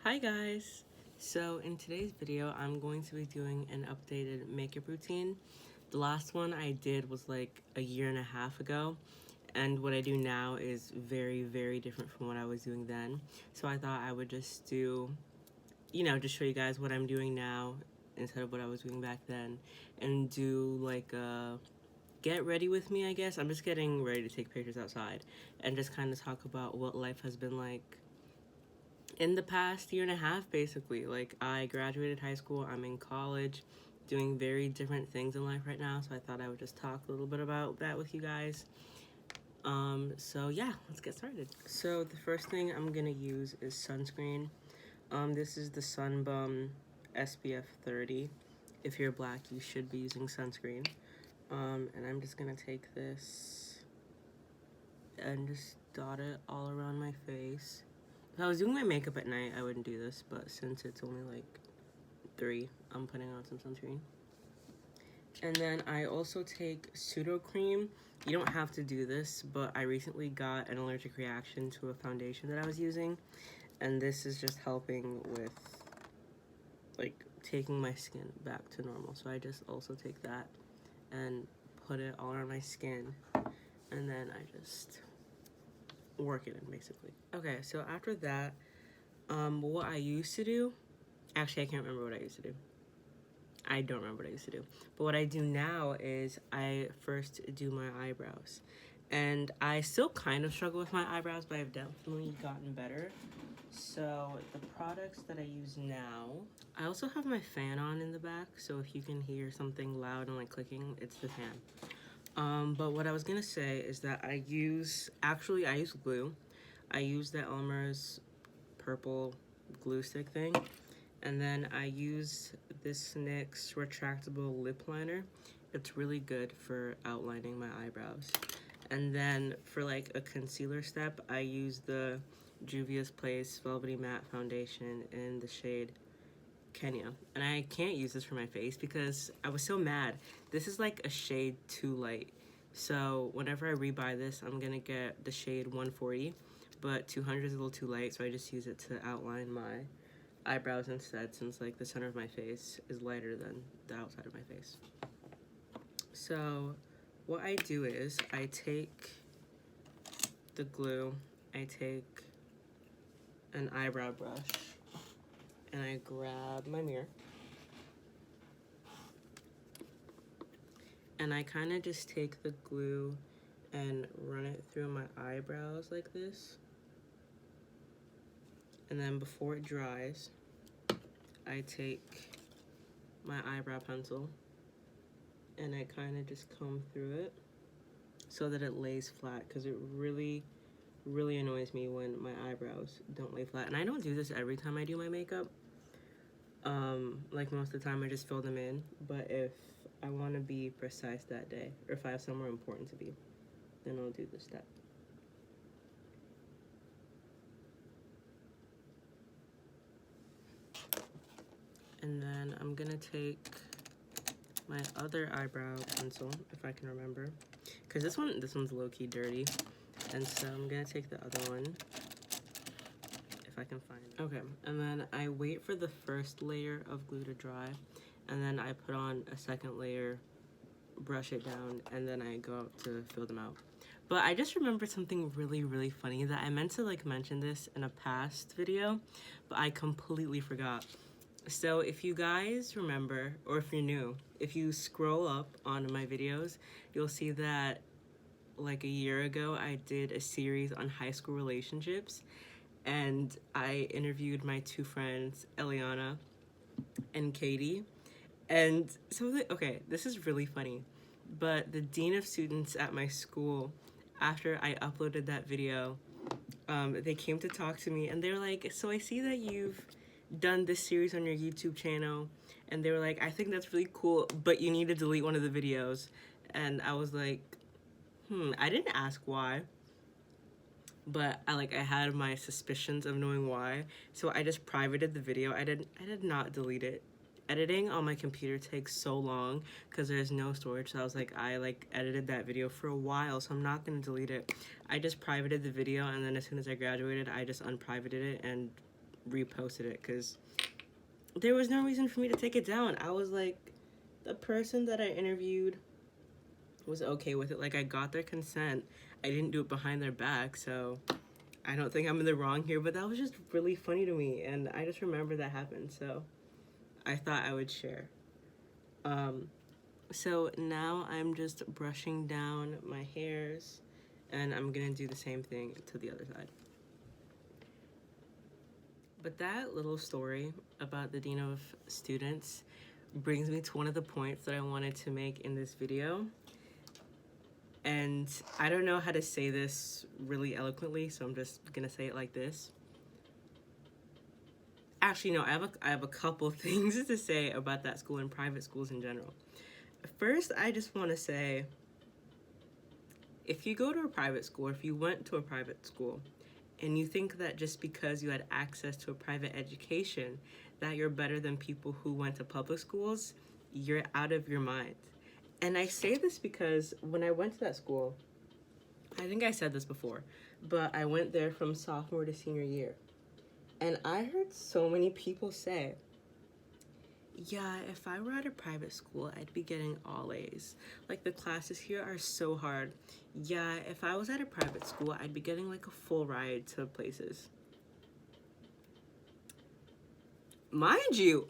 Hi guys! So in today's video, I'm going to be doing an updated makeup routine. The last one I did was like a year and a half ago, and what I do now is very different from what I was doing then. So I thought I would just do, just show you guys what I'm doing now instead of what I was doing back then, and do like a get ready with me, I guess. I'm just getting ready to take pictures outside and just kind of talk about what life has been like in the past year and a half, basically. Like, I graduated high school, I'm in college, doing very different things in life right now, so I thought I would just talk a little bit about that with you guys. So yeah, let's get started. So the first thing I'm gonna use is sunscreen. This is the Sunbum SPF 30. If you're black, you should be using sunscreen. And I'm just gonna take this and just dot it all around my face. If I was doing my makeup at night, I wouldn't do this, but since it's only like 3, I'm putting on some sunscreen. And then I also take pseudo cream. You don't have to do this, but I recently got an allergic reaction to a foundation that I was using, and this is just helping with like taking my skin back to normal. So I just also take that and put it all around my skin, and then I just work it in, basically. Okay, so after that, what I used to do, actually I can't remember what I used to do. I don't remember what I used to do. But what I do now is I first do my eyebrows. And I still kind of struggle with my eyebrows, but I've definitely gotten better. So the products that I use now, I also have my fan on in the back, so if you can hear something loud and like clicking, it's the fan. But what I was gonna say is that I use glue. I use the Elmer's purple glue stick thing, and then I use this NYX retractable lip liner. It's really good for outlining my eyebrows. And then for like a concealer step, I use the Juvia's Place Velvety Matte Foundation in the shade Kenya. And I can't use this for my face because I was so mad. This is like a shade too light. So whenever I rebuy this, I'm gonna get the shade 140, but 200 is a little too light, so I just use it to outline my eyebrows instead, since like the center of my face is lighter than the outside of my face. So what I do is I take the glue, I take an eyebrow brush, and I grab my mirror, and I kind of just take the glue and run it through my eyebrows like this. And then before it dries, I take my eyebrow pencil and I kind of just comb through it so that it lays flat, because it really annoys me when my eyebrows don't lay flat. And I don't do this every time I do my makeup. Like most of the time I just fill them in, but if I want to be precise that day, or if I have somewhere important to be, then I'll do this step. And then I'm gonna take my other eyebrow pencil, if I can remember, because this one's low-key dirty, and so I'm gonna take the other one if I can find it. Okay, and then I wait for the first layer of glue to dry, and then I put on a second layer, brush it down, and then I go out to fill them out. But I just remembered something really funny that I meant to like mention this in a past video, but I completely forgot. So if you guys remember, or if you're new, if you scroll up on my videos, you'll see that like a year ago I did a series on high school relationships, and I interviewed my 2 friends, Eliana and Katie. And okay, this is really funny, but the dean of students at my school, after I uploaded that video, they came to talk to me, and they're like, so I see that you've done this series on your YouTube channel, and they were like, I think that's really cool, but you need to delete one of the videos. And I was like, I didn't ask why, but I had my suspicions of knowing why, so I just privated the video. I did not delete it. Editing on my computer takes so long because there's no storage, so I was like, I edited that video for a while, so I'm not gonna delete it. I just privated the video, and then as soon as I graduated, I just unprivated it and reposted it because there was no reason for me to take it down. I was like, the person that I interviewed was okay with it. Like, I got their consent. I didn't do it behind their back, so I don't think I'm in the wrong here, but that was just really funny to me, and I just remember that happened, so I thought I would share. So now I'm just brushing down my hairs, and I'm gonna do the same thing to the other side. But that little story about the Dean of Students brings me to one of the points that I wanted to make in this video. And I don't know how to say this really eloquently, so I'm just gonna say it like this. Actually, no, I have a couple things to say about that school and private schools in general. First, I just want to say, if you go to a private school, or if you went to a private school, and you think that just because you had access to a private education, that you're better than people who went to public schools, you're out of your mind. And I say this because when I went to that school, I think I said this before, but I went there from sophomore to senior year. And I heard so many people say, yeah, if I were at a private school, I'd be getting all A's. Like, the classes here are so hard. Yeah, if I was at a private school, I'd be getting like a full ride to places. Mind you,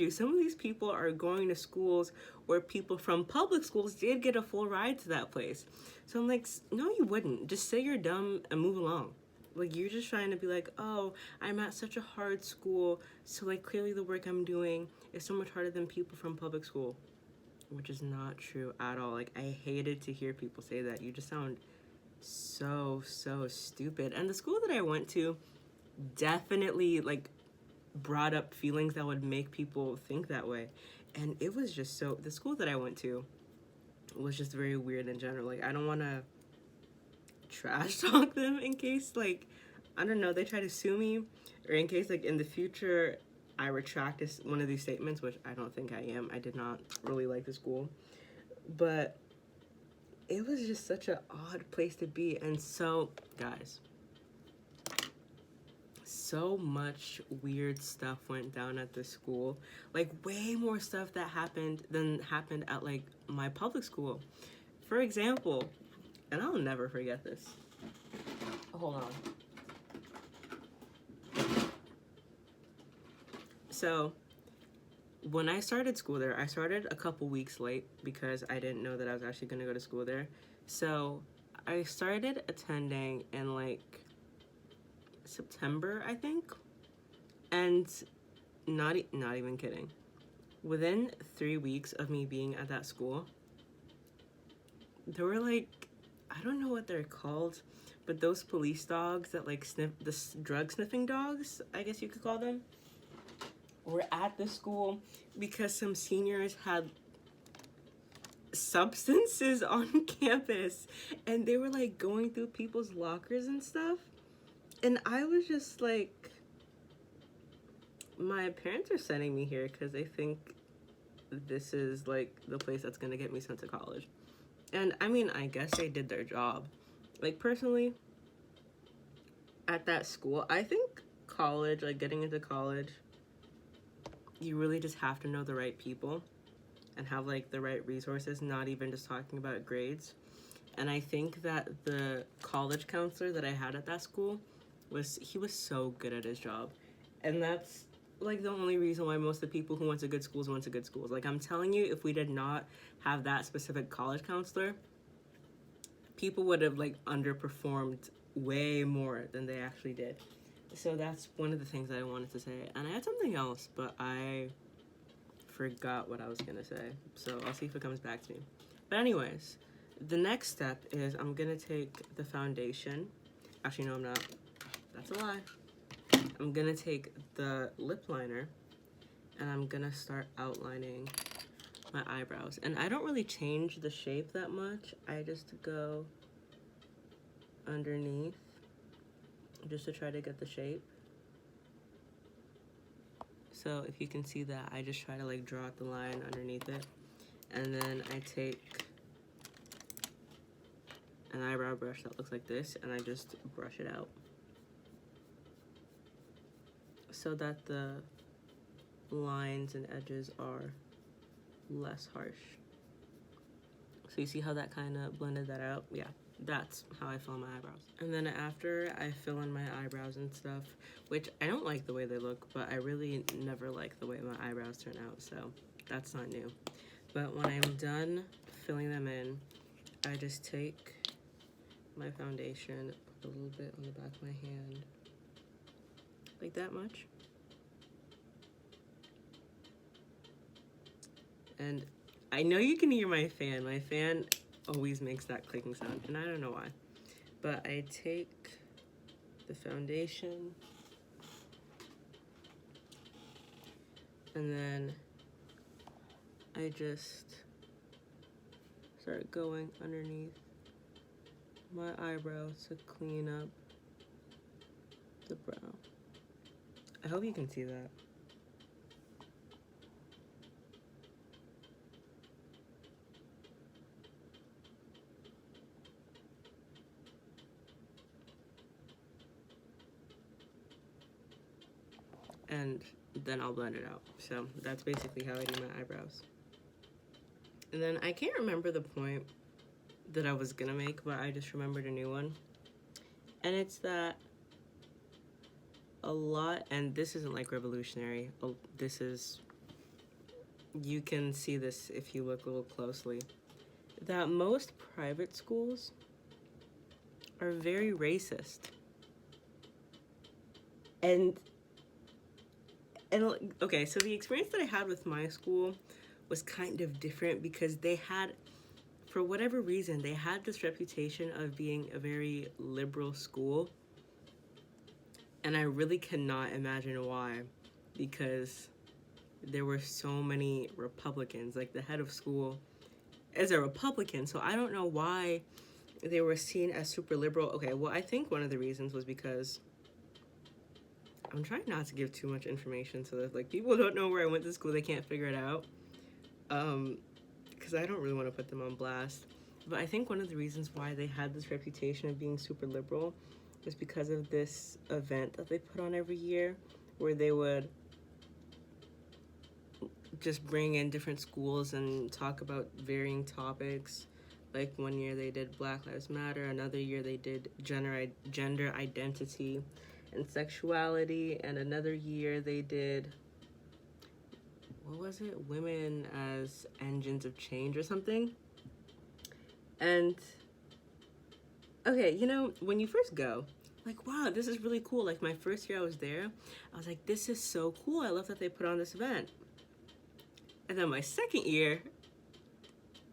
some of these people are going to schools where people from public schools did get a full ride to that place. So I'm like, no, you wouldn't. Just say you're dumb and move along. Like, you're just trying to be like, oh, I'm at such a hard school, so like clearly the work I'm doing is so much harder than people from public school, which is not true at all. Like, I hated to hear people say that. You just sound so stupid. And the school that I went to definitely like brought up feelings that would make people think that way. And it was just so, the school that I went to was just very weird in general. Like, I don't want to trash talk them in case, like, I don't know, they try to sue me, or in case like in the future I retract one of these statements, which I don't think I am. I did not really like the school, but it was just such an odd place to be. And so, guys, so much weird stuff went down at this school, like way more stuff that happened at like my public school. For example, and I'll never forget this. Hold on. So, when I started school there, I started a couple weeks late because I didn't know that I was actually going to go to school there. So, I started attending in like September, I think. And not even kidding. Within 3 weeks of me being at that school, there were like, I don't know what they're called, but those police dogs that like sniff, the drug sniffing dogs, I guess you could call them, were at the school because some seniors had substances on campus, and they were like going through people's lockers and stuff. And I was just like, my parents are sending me here because they think this is like the place that's gonna get me sent to college. And I mean, I guess they did their job. Like, personally, at that school, I think college, like getting into college, you really just have to know the right people and have like the right resources, not even just talking about grades. And I think that the college counselor that I had at that school he was so good at his job. And that's like the only reason why most of the people who went to good schools went to good schools. Like, I'm telling you, if we did not have that specific college counselor, people would have like underperformed way more than they actually did. So that's one of the things that I wanted to say. And I had something else, but I forgot what I was gonna say. So I'll see if it comes back to me. But anyways, the next step is I'm gonna take the foundation. Actually, no, I'm not. That's a lie. I'm gonna take the lip liner and I'm gonna start outlining my eyebrows. And I don't really change the shape that much. I just go underneath just to try to get the shape. So if you can see that, I just try to like draw out the line underneath it. And then I take an eyebrow brush that looks like this and I just brush it out. so that the lines and edges are less harsh. So you see how that kind of blended that out? Yeah, that's how I fill in my eyebrows. And then after I fill in my eyebrows and stuff, which I don't like the way they look, but I really never like the way my eyebrows turn out, so that's not new. But when I'm done filling them in, I just take my foundation, put a little bit on the back of my hand, like that much. And I know you can hear my fan. My fan always makes that clicking sound, and I don't know why. But I take the foundation, and then I just start going underneath my eyebrows to clean up the brow. I hope you can see that. And then I'll blend it out. So that's basically how I do my eyebrows. And then I can't remember the point that I was gonna make, but I just remembered a new one. And it's that a lot, and this isn't like revolutionary, this is, you can see this if you look a little closely, that most private schools are very racist. And okay, so the experience that I had with my school was kind of different because they had, for whatever reason, they had this reputation of being a very liberal school. And I really cannot imagine why, because there were so many Republicans. Like, the head of school is a Republican, so I don't know why they were seen as super liberal. Okay, well, I think one of the reasons was because I'm trying not to give too much information so that, like, people don't know where I went to school, they can't figure it out. Because I don't really want to put them on blast. But I think one of the reasons why they had this reputation of being super liberal is because of this event that they put on every year where they would just bring in different schools and talk about varying topics. Like, one year they did Black Lives Matter, another year they did gender identity and sexuality, and another year they did, what was it? Women as engines of change or something. And okay, you know, when you first go, like, wow, this is really cool. Like, my first year I was there, I was like, this is so cool. I love that they put on this event. And then my second year,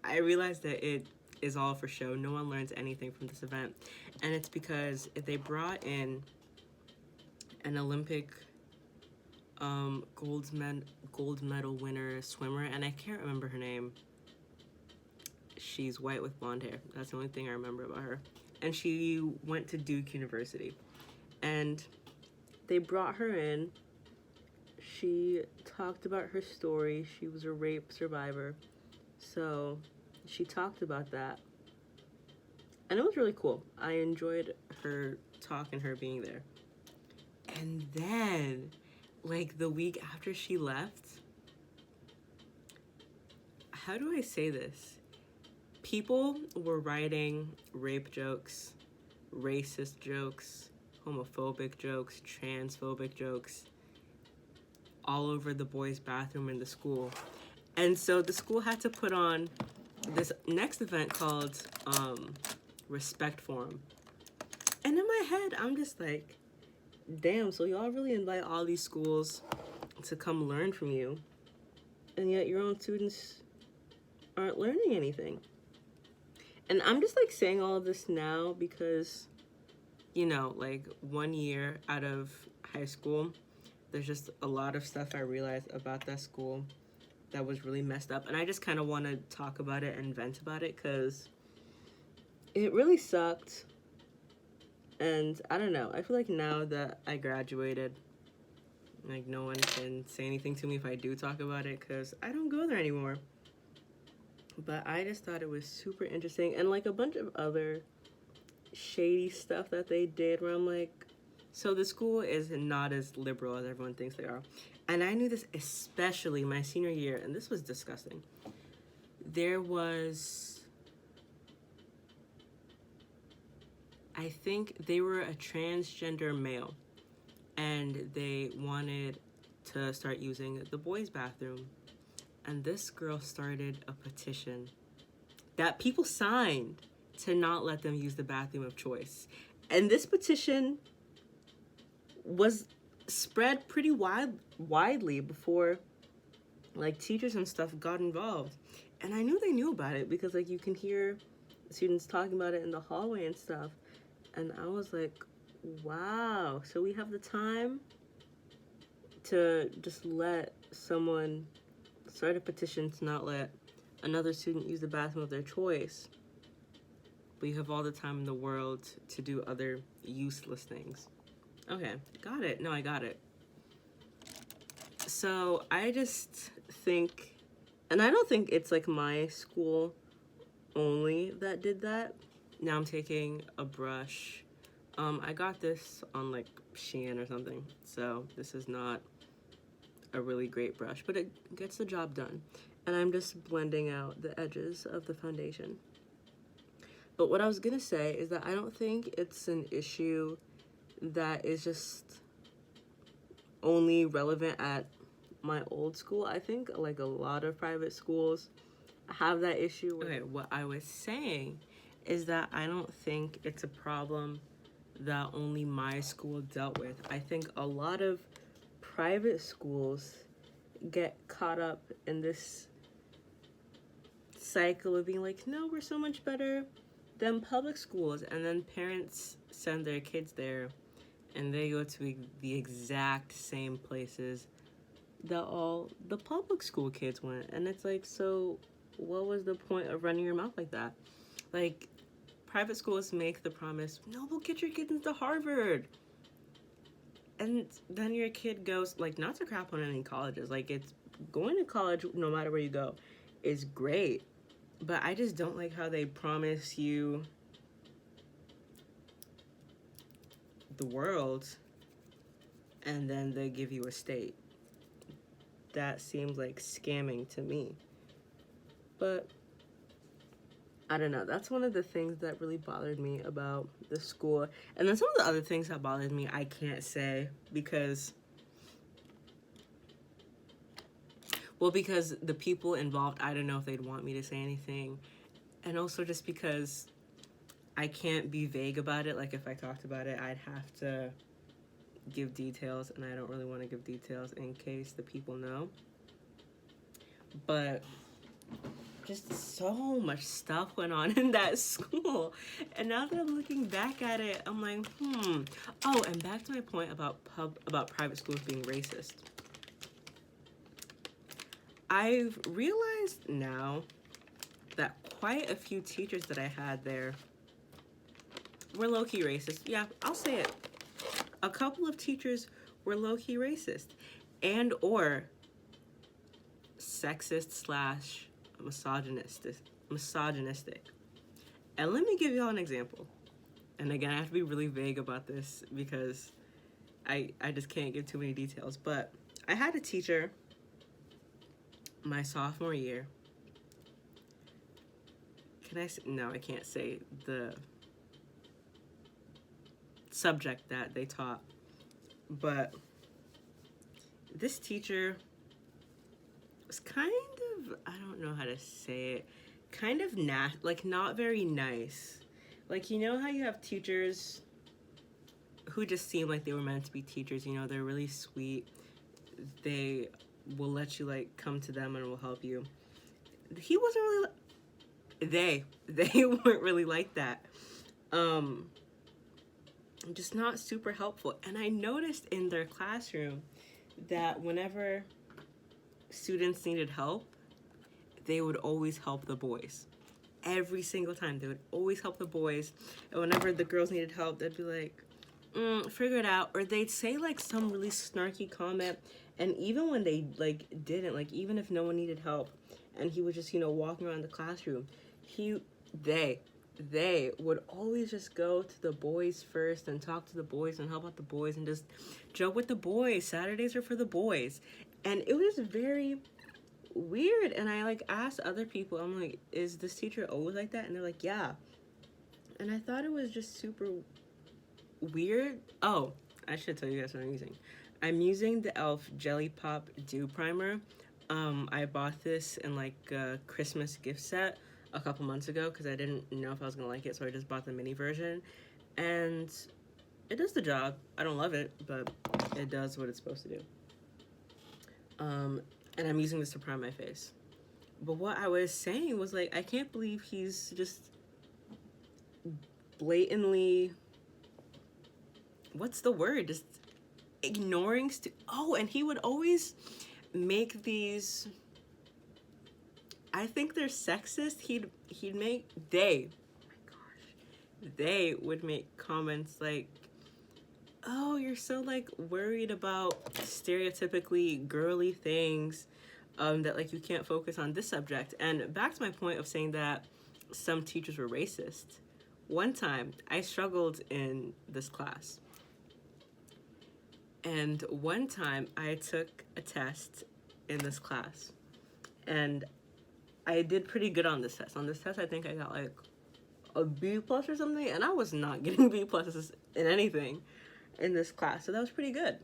I realized that it is all for show. No one learns anything from this event. And it's because they brought in an Olympic gold medal winner swimmer, and I can't remember her name. She's white with blonde hair. That's the only thing I remember about her. And she went to Duke University. And they brought her in. She talked about her story. She was a rape survivor. So she talked about that. And it was really cool. I enjoyed her talk and her being there. And then, like, the week after she left, how do I say this? People were writing rape jokes, racist jokes, homophobic jokes, transphobic jokes all over the boys' bathroom in the school. And so the school had to put on this next event called Respect Forum. And in my head, I'm just like, damn, so y'all really invite all these schools to come learn from you, and yet your own students aren't learning anything. And I'm just, like, saying all of this now because, you know, like, 1 year out of high school, there's just a lot of stuff I realized about that school that was really messed up. And I just kind of want to talk about it and vent about it because it really sucked. And I don't know, I feel like now that I graduated, like, no one can say anything to me if I do talk about it because I don't go there anymore. But I just thought it was super interesting, and like a bunch of other shady stuff that they did where I'm like, So the school is not as liberal as everyone thinks they are. And I knew this especially my senior year, and this was disgusting. There was, I think they were a transgender male, and they wanted to start using the boys' bathroom. And this girl started a petition that people signed to not let them use the bathroom of choice. And this petition was spread pretty widely before like teachers and stuff got involved. And I knew they knew about it because like you can hear students talking about it in the hallway and stuff. And I was like, wow, so we have the time to just let someone start a petition to not let another student use the bathroom of their choice, but you have all the time in the world to do other useless things. Okay, got it. No, I got it. So I just think, and I don't think it's like my school only that did that. Now I'm taking a brush. I got this on like Shein or something, so this is not a really great brush, but it gets the job done. And I'm just blending out the edges of the foundation. But what I was gonna say is that I don't think it's an issue that is just only relevant at my old school. I think like a lot of private schools have that issue. Okay, what I was saying is that I don't think it's a problem that only my school dealt with. I think a lot of private schools get caught up in this cycle of being like, no, we're so much better than public schools, and then parents send their kids there and they go to the exact same places that all the public school kids went. And it's like, so what was the point of running your mouth like that? Like, private schools make the promise, no, we'll get your kids into Harvard. And then your kid goes, like, not to crap on any colleges, like, it's going to college no matter where you go is great, but I just don't like how they promise you the world and then they give you a state. That seems like scamming to me. But I don't know, that's one of the things that really bothered me about the school. And then some of the other things that bothered me I can't say because the people involved, I don't know if they'd want me to say anything. And also just because I can't be vague about it. Like if I talked about it, I'd have to give details, and I don't really want to give details in case the people know. But just so much stuff went on in that school. And now that I'm looking back at it, I'm like, Oh, and back to my point about private schools being racist. I've realized now that quite a few teachers that I had there were low-key racist. Yeah, I'll say it. A couple of teachers were low-key racist and or sexist / misogynistic. And let me give y'all an example. And again, I have to be really vague about this because I just can't give too many details. But I had a teacher my sophomore year. No, I can't say the subject that they taught. But this teacher was kind of, I don't know how to say it, kind of not very nice. Like, you know how you have teachers who just seem like they were meant to be teachers, you know, they're really sweet. They will let you, like, come to them and will help you. He wasn't really, they weren't really like that. Just not super helpful. And I noticed in their classroom that whenever students needed help, they would always help the boys. Every single time, they would always help the boys. And whenever the girls needed help, they'd be like, figure it out. Or they'd say like some really snarky comment. And even when they like didn't, like even if no one needed help and he was just, you know, walking around the classroom, they they would always just go to the boys first and talk to the boys and help out the boys and just joke with the boys. Saturdays are for the boys. And it was very weird. And I like asked other people, I'm like, is this teacher always like that? And they're like, yeah. And I thought it was just super weird. Oh, I should tell you guys what I'm using. I'm using the e.l.f. JellyPop Dew Primer. I bought this in like a Christmas gift set a couple months ago because I didn't know if I was gonna like it, so I just bought the mini version. And it does the job. I don't love it, but it does what it's supposed to do. And I'm using this to prime my face. But what I was saying was like, I can't believe he's just blatantly, what's the word? Just ignoring oh, and he would always make these, I think they're sexist. He'd make, they, oh my gosh, they would make comments like, oh, you're so like worried about stereotypically girly things, that like you can't focus on this subject. And back to my point of saying that some teachers were racist. One time I struggled in this class. And one time I took a test in this class and I did pretty good on this test. On this test, I think I got like a B plus or something, and I was not getting B pluses in anything in this class. So that was pretty good.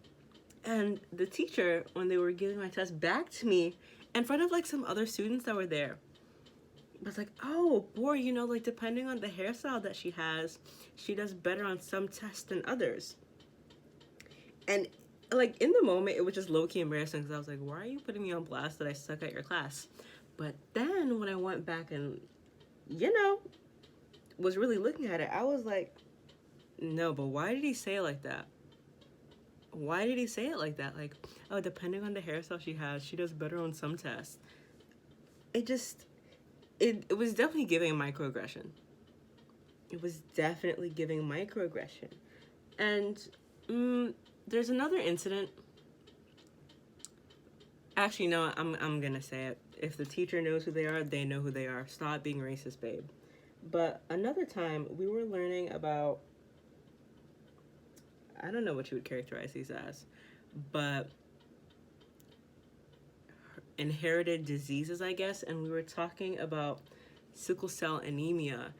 And the teacher, when they were giving my test back to me in front of like some other students that were there, was like, oh boy, you know, like depending on the hairstyle that she has, she does better on some tests than others. And like in the moment, it was just low-key embarrassing because I was like, why are you putting me on blast that I suck at your class? But then when I went back and, you know, was really looking at it, I was like, no, but why did he say it like that? Why did he say it like that? Like, oh, depending on the hairstyle she has, she does better on some tests. It just, it was definitely giving microaggression. It was definitely giving microaggression. And there's another incident. Actually, no, I'm gonna say it. If the teacher knows who they are, they know who they are. Stop being racist, babe. But another time, we were learning about, I don't know what you would characterize these as, but inherited diseases, I guess. And we were talking about sickle cell anemia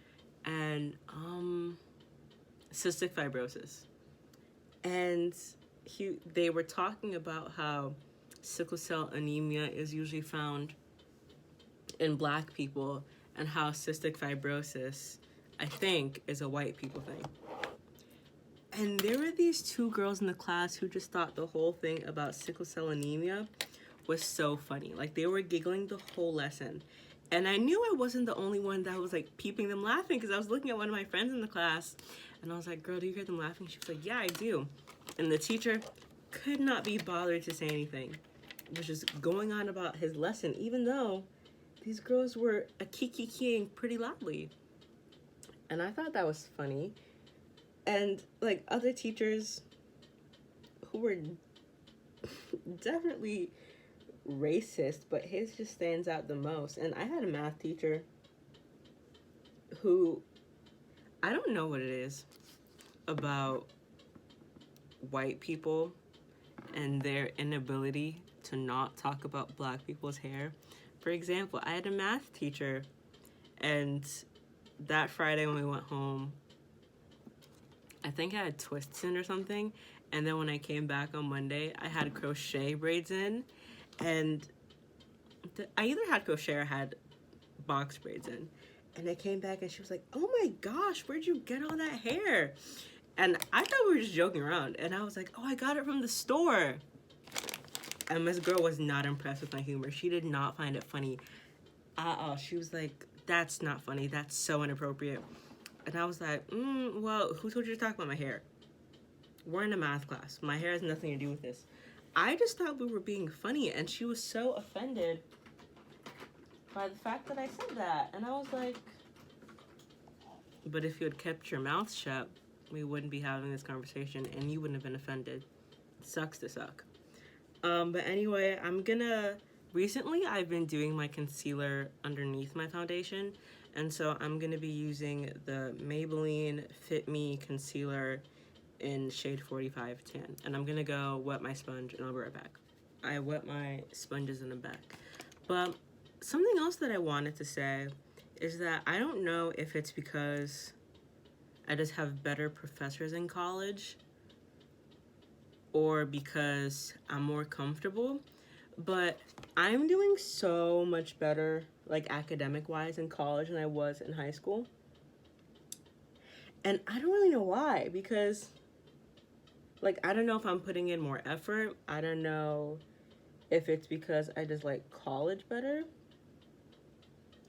and cystic fibrosis. And they were talking about how sickle cell anemia is usually found in Black people and how cystic fibrosis, I think, is a white people thing. And there were these two girls in the class who just thought the whole thing about sickle cell anemia was so funny. Like, they were giggling the whole lesson. And I knew I wasn't the only one that was, like, peeping them laughing because I was looking at one of my friends in the class. And I was like, girl, do you hear them laughing? She was like, yeah, I do. And the teacher could not be bothered to say anything. Was just going on about his lesson, even though these girls were kikiing pretty loudly. And I thought that was funny. And like other teachers who were definitely racist, but his just stands out the most. And I had a math teacher who, I don't know what it is about white people and their inability to not talk about Black people's hair. For example, I had a math teacher, and that Friday when we went home, I think I had twists in or something, and then when I came back on Monday, I had crochet braids in, and I either had crochet or had box braids in. And I came back and she was like, oh my gosh, where'd you get all that hair? And I thought we were just joking around, and I was like, oh, I got it from the store. And Miss Girl was not impressed with my humor. She did not find it funny at all. She was like, that's not funny. That's so inappropriate. And I was like, well, who told you to talk about my hair? We're in a math class. My hair has nothing to do with this. I just thought we were being funny, and she was so offended by the fact that I said that. And I was like, but if you had kept your mouth shut, we wouldn't be having this conversation, and you wouldn't have been offended. It sucks to suck. But anyway, recently I've been doing my concealer underneath my foundation, And so I'm going to be using the Maybelline Fit Me Concealer in shade 45 Tan. And I'm going to go wet my sponge and I'll be right back. I wet my sponges in the back. But something else that I wanted to say is that I don't know if it's because I just have better professors in college or because I'm more comfortable, but I'm doing so much better, like academic-wise in college than I was in high school. And I don't really know why, because like, I don't know if I'm putting in more effort. I don't know if it's because I just like college better.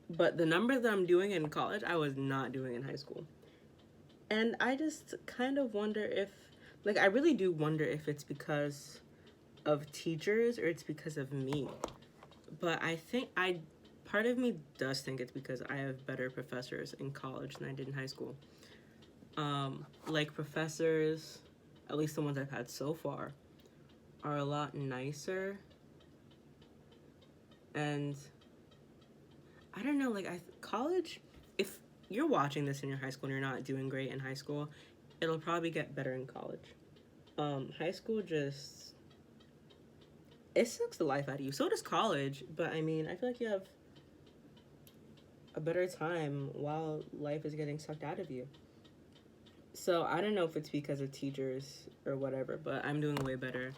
But the numbers that I'm doing in college, I was not doing in high school. And I just kind of wonder if, like, I really do wonder if it's because of teachers or it's because of me. But I think part of me does think it's because I have better professors in college than I did in high school. Like, professors, at least the ones I've had so far, are a lot nicer. And I don't know, like, college, if you're watching this in your high school and you're not doing great in high school, it'll probably get better in college. High school just, it sucks the life out of you. So does college, but I mean, I feel like you have a better time while life is getting sucked out of you. So I don't know if it's because of teachers or whatever, but I'm doing way better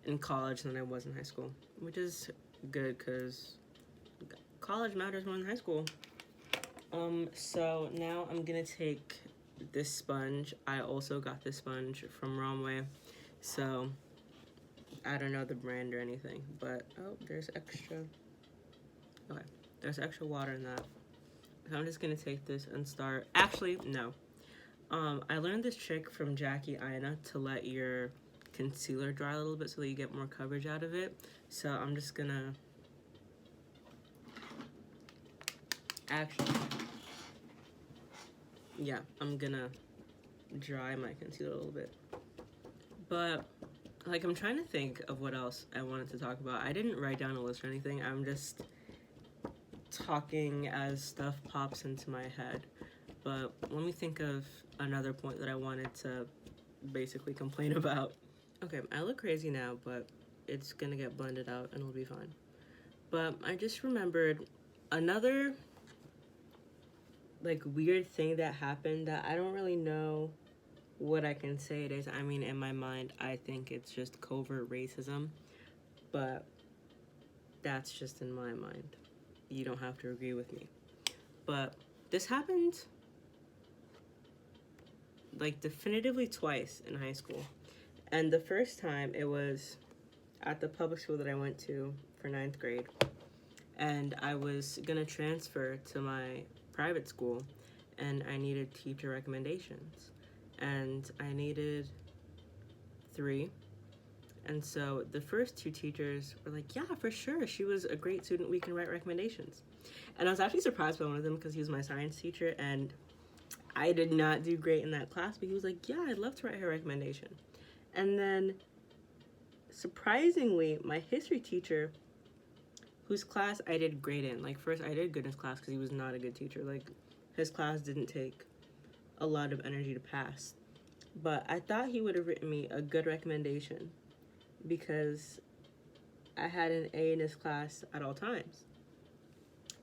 in college than I was in high school, which is good because college matters more than high school. So now I'm gonna take this sponge. I also got this sponge from Grwm, so I don't know the brand or anything, but oh, there's extra. Okay, there's extra water in that. So I'm just gonna take this and start. Actually, no. I learned this trick from Jackie Aina to let your concealer dry a little bit so that you get more coverage out of it. So I'm just gonna I'm gonna dry my concealer a little bit. But like, I'm trying to think of what else I wanted to talk about. I didn't write down a list or anything. I'm just talking as stuff pops into my head. But let me think of another point that I wanted to basically complain about. Okay, I look crazy now, but it's gonna get blended out and it'll be fine. But I just remembered another like weird thing that happened that I don't really know what I can say it is. I mean, in my mind, I think it's just covert racism, but that's just in my mind. You don't have to agree with me. But this happened like definitively twice in high school. And the first time it was at the public school that I went to for 9th grade. And I was gonna transfer to my private school and I needed teacher recommendations. And I needed 3. And so the first 2 teachers were like, yeah, for sure. She was a great student. We can write recommendations. And I was actually surprised by one of them because he was my science teacher and I did not do great in that class, but he was like, yeah, I'd love to write her recommendation. And then surprisingly, my history teacher, whose class I did great in, like first I did good in his class because he was not a good teacher. Like his class didn't take a lot of energy to pass. But I thought he would have written me a good recommendation because I had an A in his class at all times.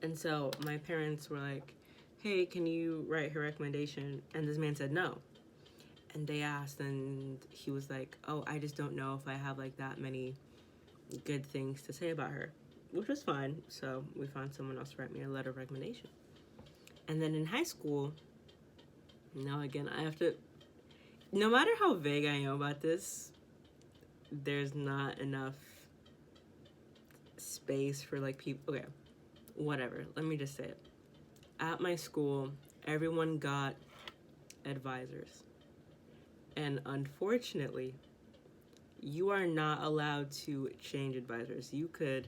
And so my parents were like, hey, can you write her recommendation? And this man said no. And they asked, and he was like, oh, I just don't know if I have like that many good things to say about her, which was fine. So we found someone else to write me a letter of recommendation. And then in high school, now again, I have to, no matter how vague I am about this, there's not enough space for like people. Okay, whatever. Let me just say it. At my school, everyone got advisors. And unfortunately, you are not allowed to change advisors. You could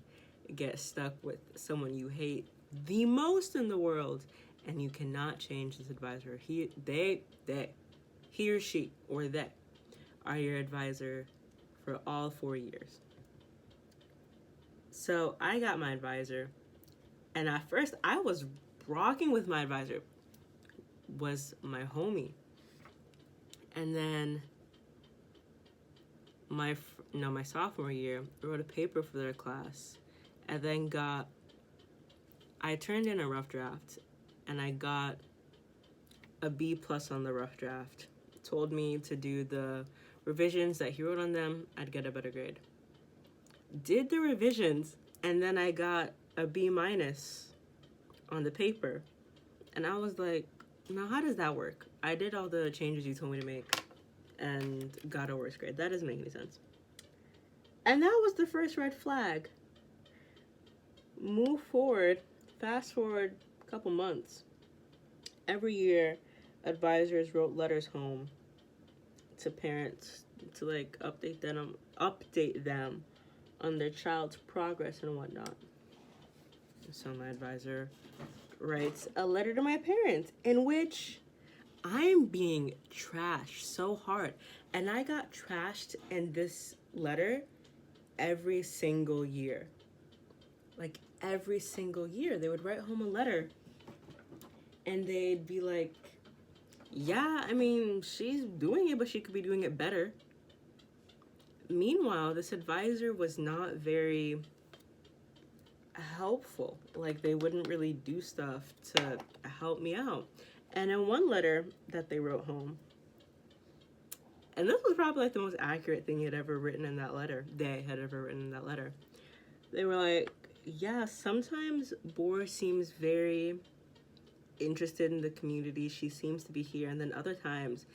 get stuck with someone you hate the most in the world, and you cannot change this advisor. He or she, or they, are your advisor for all 4 years. So I got my advisor, and at first I was rocking with my advisor was my homie. And then my sophomore year, I wrote a paper for their class, and then I turned in a rough draft, and I got a B+ on the rough draft. Told me to do the revisions that he wrote on them, I'd get a better grade. Did the revisions, and then I got a B- on the paper. And I was like, now how does that work? I did all the changes you told me to make and got a worse grade. That doesn't make any sense. And that was the first red flag. Fast forward a couple months. Every year, advisors wrote letters home to parents to like update them on their child's progress and whatnot. So my advisor writes a letter to my parents in which I'm being trashed so hard. And I got trashed in this letter every single year. Like every single year, they would write home a letter and they'd be like, yeah, I mean, she's doing it, but she could be doing it better. Meanwhile, this advisor was not very helpful. Like, they wouldn't really do stuff to help me out. And in one letter that they wrote home, and this was probably like the most accurate thing they had ever written in that letter. They were like, yeah, sometimes Bor seems very interested in the community. She seems to be here. And then other times,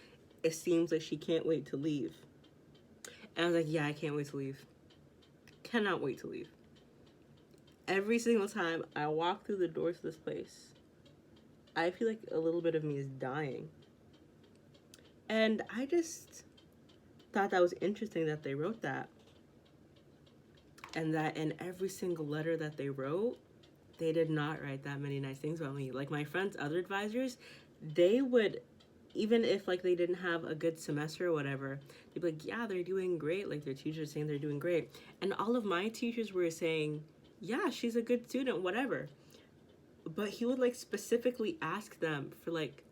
it seems like she can't wait to leave. And I was like, yeah, I can't wait to leave. Cannot wait to leave. Every single time I walk through the doors of this place, I feel like a little bit of me is dying. And I just thought that was interesting that they wrote that. And that in every single letter that they wrote, they did not write that many nice things about me. Like my friends' other advisors, they would, even if like they didn't have a good semester or whatever, they'd be like, yeah, they're doing great. Like their teachers saying they're doing great. And all of my teachers were saying, yeah, she's a good student, whatever. But he would like specifically ask them for like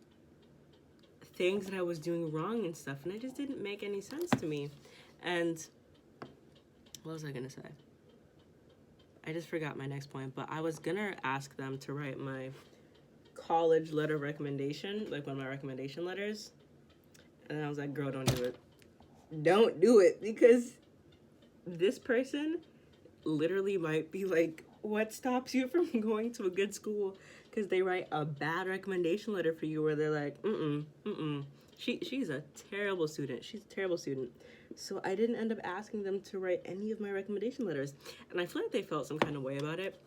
things that I was doing wrong and stuff. And it just didn't make any sense to me. And what was I gonna say? I just forgot my next point, but I was gonna ask them to write my college letter recommendation, like one of my recommendation letters. And I was like, girl, don't do it. Don't do it, because this person literally might be like, what stops you from going to a good school? Because they write a bad recommendation letter for you where they're like, she's a terrible student. She's a terrible student. So I didn't end up asking them to write any of my recommendation letters. And I feel like they felt some kind of way about it,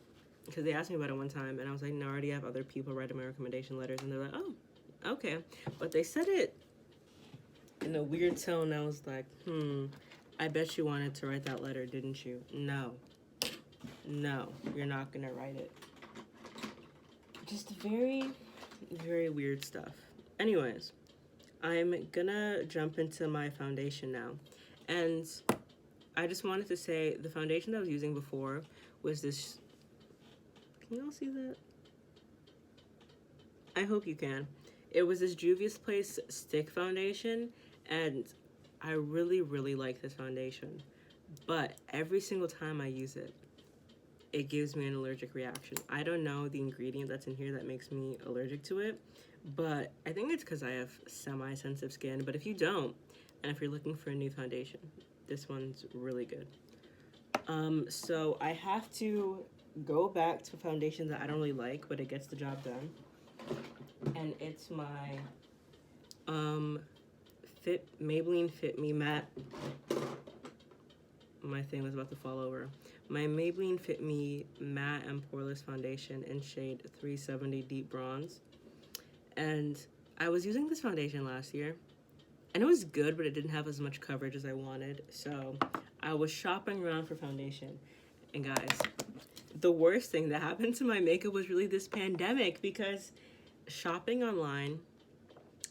because they asked me about it one time, and I was like, no, I already have other people writing my recommendation letters. And they're like, oh, okay. But they said it in a weird tone. I was like, I bet you wanted to write that letter, didn't you? No, you're not gonna write it. Just very, very weird stuff. Anyways, I'm gonna jump into my foundation now. And I just wanted to say the foundation that I was using before was this. Can you all see that? I hope you can. It was this Juvia's Place stick foundation, and I really, really like this foundation. But every single time I use it, it gives me an allergic reaction. I don't know the ingredient that's in here that makes me allergic to it, but I think it's because I have semi-sensitive skin. But if you don't, and if you're looking for a new foundation, this one's really good. So I have to go back to a foundation that I don't really like, but it gets the job done. And it's my Maybelline Fit Me Matte. My thing was about to fall over. My Maybelline Fit Me Matte and Poreless Foundation in shade 370 Deep Bronze. And I was using this foundation last year, and it was good, but it didn't have as much coverage as I wanted. So I was shopping around for foundation. And guys, the worst thing that happened to my makeup was really this pandemic, because shopping online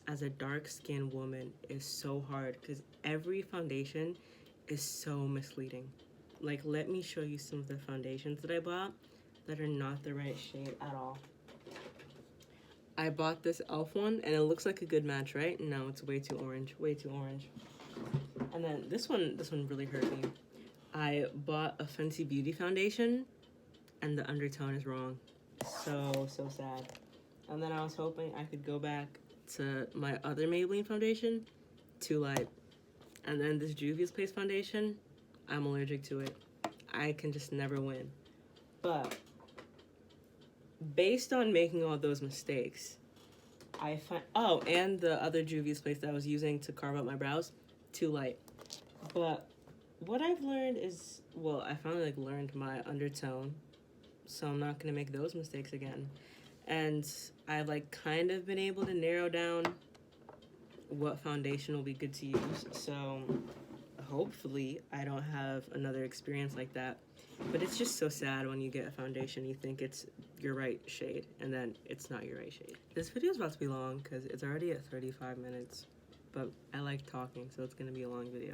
as a dark-skinned woman is so hard, because every foundation is so misleading. Like, let me show you some of the foundations that I bought that are not the right shade at all. I bought this e.l.f. one, and it looks like a good match, right? No, it's way too orange. Way too orange. And then this one really hurt me. I bought a Fenty Beauty foundation, and the undertone is wrong. So sad. And then I was hoping I could go back to my other Maybelline foundation, too light. And then this Juvia's Place foundation, I'm allergic to it. I can just never win. But based on making all those mistakes, I find, oh, and the other Juvia's Place that I was using to carve out my brows, too light. But what I've learned is, well, I finally learned my undertone, so I'm not gonna make those mistakes again. And I've kind of been able to narrow down what foundation will be good to use. So hopefully I don't have another experience like that. But it's just so sad when you get a foundation, you think it's your right shade, and then it's not your right shade. This video is about to be long because it's already at 35 minutes, but I like talking, so it's gonna be a long video.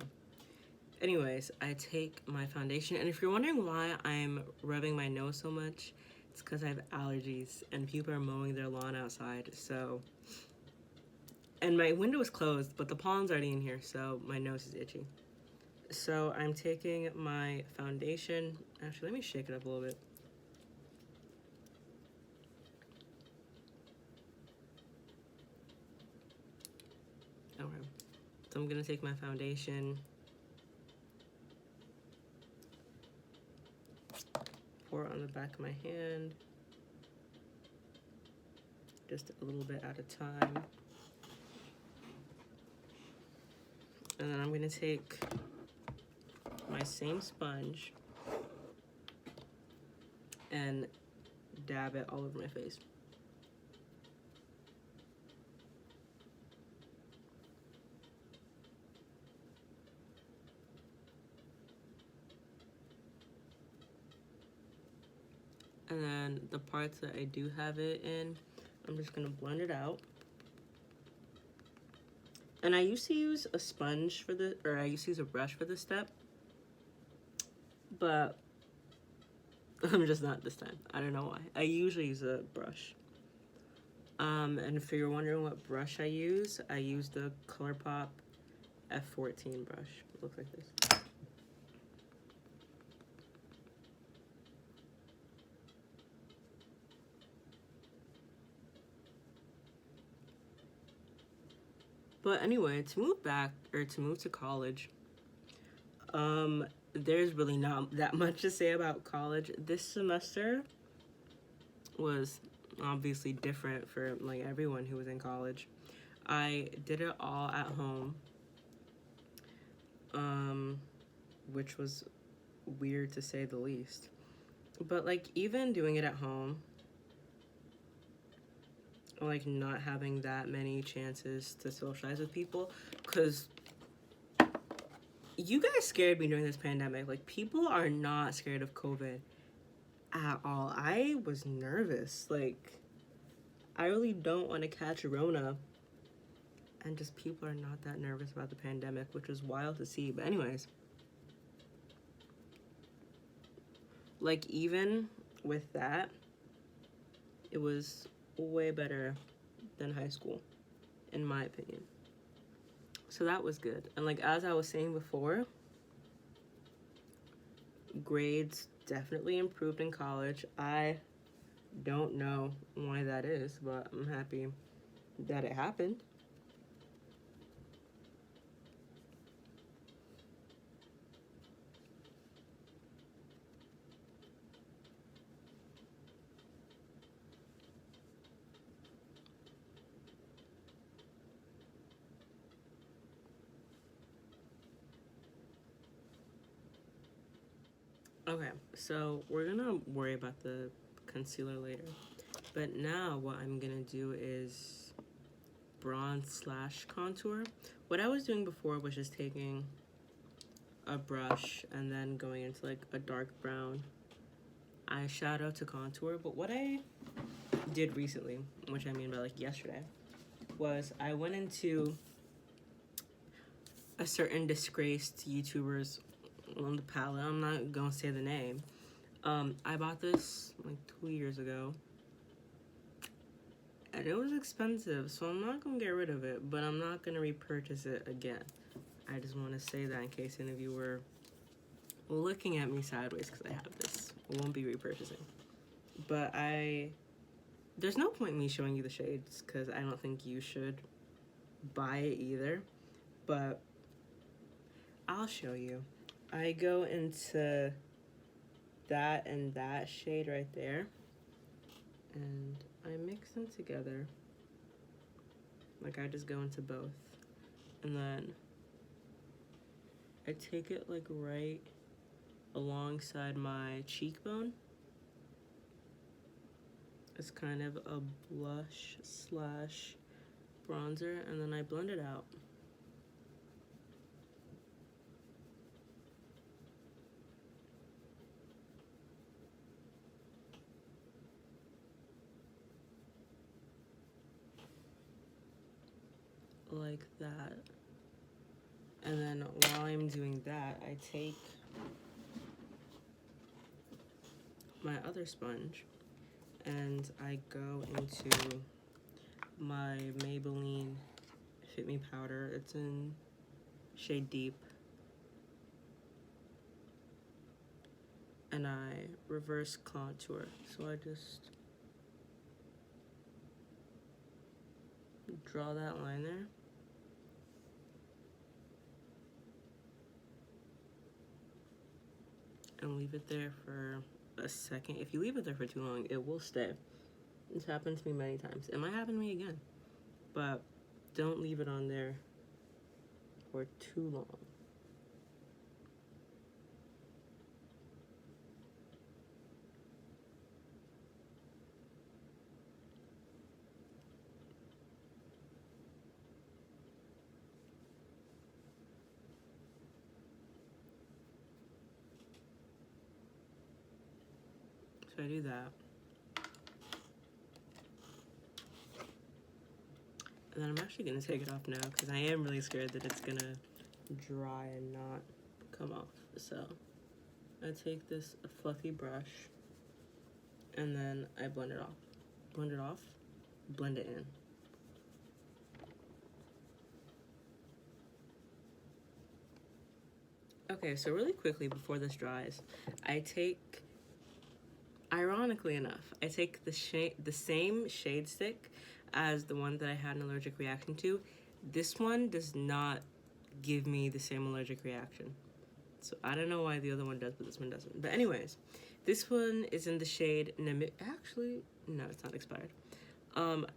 Anyways, I take my foundation, and if you're wondering why I'm rubbing my nose so much, it's because I have allergies, and people are mowing their lawn outside, so... And my window is closed, but the pollen's already in here, so my nose is itchy. So I'm taking my foundation. Actually, let me shake it up a little bit. Okay. So I'm gonna take my foundation, pour it on the back of my hand, just a little bit at a time. And then I'm gonna take my same sponge and dab it all over my face. And then the parts that I do have it in, I'm just gonna blend it out. And I used to use a sponge for the, or I used to use a brush for this step, but I'm just not this time. I don't know why. I usually use a brush. And if you're wondering what brush I use the ColourPop F14 brush. It looks like this. But anyway, to move to college, there's really not that much to say about college. This semester was obviously different for everyone who was in college. I did it all at home, which was weird to say the least. But even doing it at home, not having that many chances to socialize with people, because you guys scared me during this pandemic. People are not scared of COVID at all. I was nervous. I really don't want to catch Rona, and just people are not that nervous about the pandemic, which was wild to see. But anyways, even with that, it was way better than high school, in my opinion. So that was good. And as I was saying before, grades definitely improved in college. I don't know why that is, but I'm happy that it happened. Okay, so we're gonna worry about the concealer later. But now what I'm gonna do is bronze / contour. What I was doing before was just taking a brush and then going into a dark brown eyeshadow to contour. But what I did recently, which I mean by yesterday, was I went into a certain disgraced YouTuber's on the palette. I'm not gonna say the name. I bought this 2 years ago, and it was expensive, so I'm not gonna get rid of it, but I'm not gonna repurchase it again. I just want to say that in case any of you were looking at me sideways because I have this. I won't be repurchasing. But there's no point in me showing you the shades because I don't think you should buy it either. But I'll show you. I go into that and that shade right there, and I mix them together. Like, I just go into both, and then I take it like right alongside my cheekbone. It's kind of a blush slash bronzer, and then I blend it out. Like that. And then while I'm doing that, I take my other sponge and I go into my Maybelline Fit Me powder. It's in shade Deep. And I reverse contour. So I just draw that line there. And leave it there for a second. If you leave it there for too long, it will stay. It's happened to me many times. It might happen to me again. But don't leave it on there for too long. So I do that. And then I'm actually gonna take it off now because I am really scared that it's gonna dry and not come off. So I take this fluffy brush and then I blend it off. Blend it off, blend it in. Okay, so really quickly before this dries, I take, ironically enough, I take the same shade stick as the one that I had an allergic reaction to. This one does not give me the same allergic reaction. So I don't know why the other one does, but this one doesn't. But anyways, this one is in the shade actually, no, it's not expired.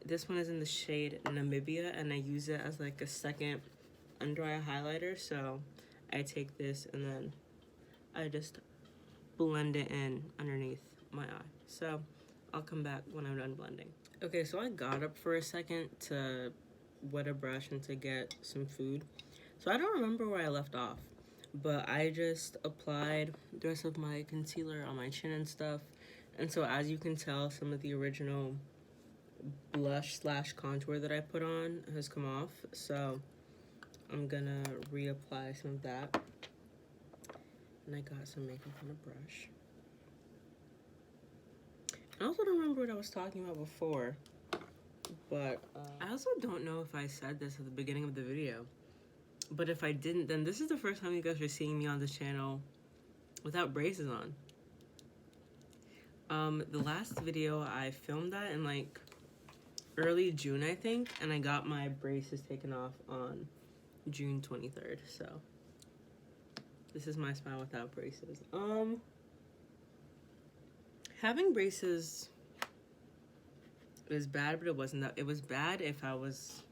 This one is in the shade Namibia, and I use it as like a second under eye highlighter. So I take this and then I just blend it in underneath my eye. So I'll come back when I'm done blending. Okay, so I got up for a second to wet a brush and to get some food. So I don't remember where I left off, but I just applied the rest of my concealer on my chin and stuff. And so as you can tell, some of the original blush slash contour that I put on has come off. So I'm gonna reapply some of that. And I got some makeup on a brush. I also don't remember what I was talking about before, but I also don't know if I said this at the beginning of the video, but if I didn't, then this is the first time you guys are seeing me on this channel without braces on. The last video I filmed that in like early June, I think, and I got my braces taken off on June 23rd, so this is my smile without braces. Having braces is bad, but it wasn't that. It was bad if I was,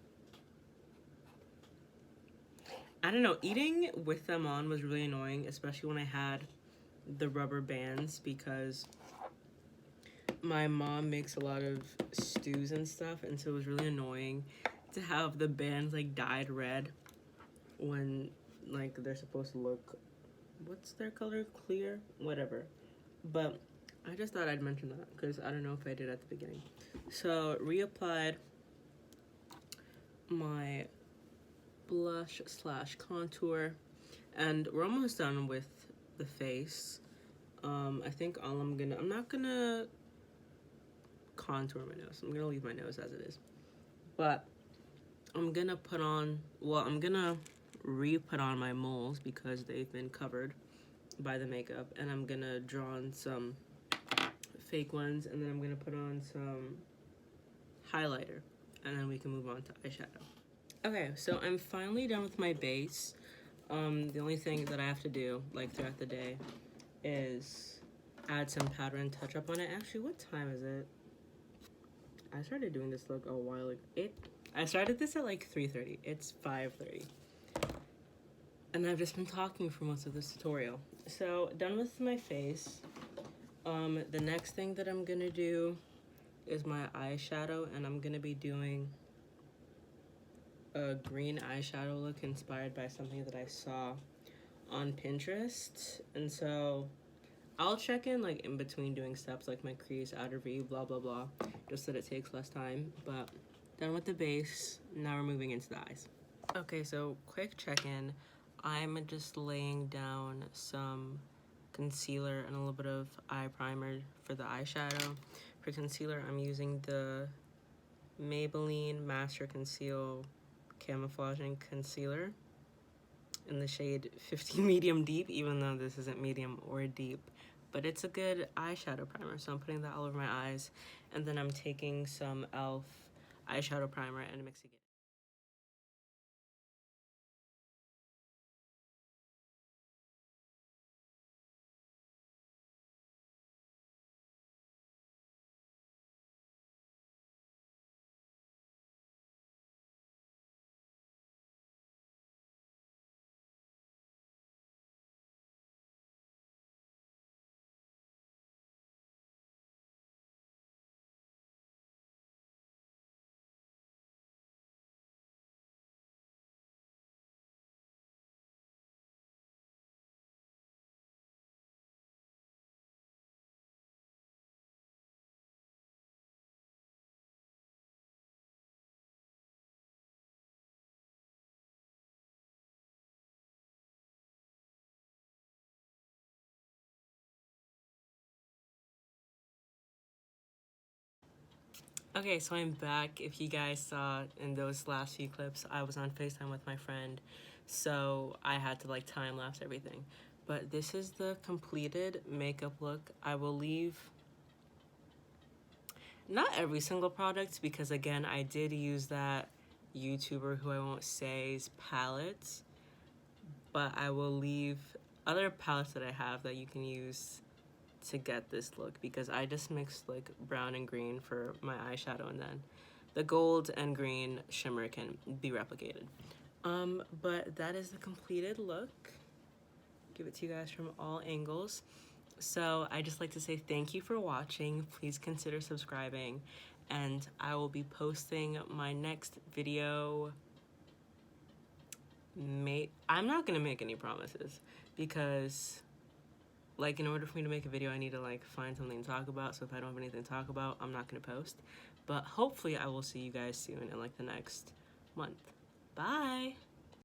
I don't know, eating with them on was really annoying, especially when I had the rubber bands, because my mom makes a lot of stews and stuff, and so it was really annoying to have the bands like dyed red when like they're supposed to look, what's their color? Clear? Whatever. But I just thought I'd mention that because I don't know if I did at the beginning. So reapplied my blush slash contour, and we're almost done with the face. I think all I'm not gonna contour my nose. I'm gonna leave my nose as it is. But I'm gonna put on, well, I'm gonna re-put on my moles because they've been covered by the makeup, and I'm gonna draw on some fake ones, and then I'm gonna put on some highlighter, and then we can move on to eyeshadow. Okay, so I'm finally done with my base. The only thing that I have to do, like throughout the day, is add some powder and touch up on it. Actually, what time is it? I started doing this look a while ago. I started this at like 3:30. It's 5:30. And I've just been talking for most of this tutorial. So, done with my face. The next thing that I'm gonna do is my eyeshadow, and I'm gonna be doing a green eyeshadow look inspired by something that I saw on Pinterest. And so I'll check in like in between doing steps like my crease, outer V, blah blah blah, just so that it takes less time. But done with the base, now we're moving into the eyes. Okay, so quick check-in. I'm just laying down some concealer and a little bit of eye primer for the eyeshadow. For concealer, I'm using the Maybelline Master Conceal Camouflaging Concealer in the shade 50 Medium Deep, even though this isn't medium or deep. But it's a good eyeshadow primer, so I'm putting that all over my eyes. And then I'm taking some e.l.f. eyeshadow primer and mixing it. Okay, so I'm back. If you guys saw in those last few clips, I was on FaceTime with my friend, so I had to like time-lapse everything. But this is the completed makeup look. I will leave not every single product because again, I did use that YouTuber who I won't say's palettes, but I will leave other palettes that I have that you can use to get this look because I just mixed like brown and green for my eyeshadow, and then the gold and green shimmer can be replicated. But that is the completed look. Give it to you guys from all angles. So I just like to say thank you for watching. Please consider subscribing, and I will be posting my next video. I'm not gonna make any promises because like in order for me to make a video, I need to like find something to talk about. So if I don't have anything to talk about, I'm not gonna post. But hopefully I will see you guys soon in like the next month. Bye.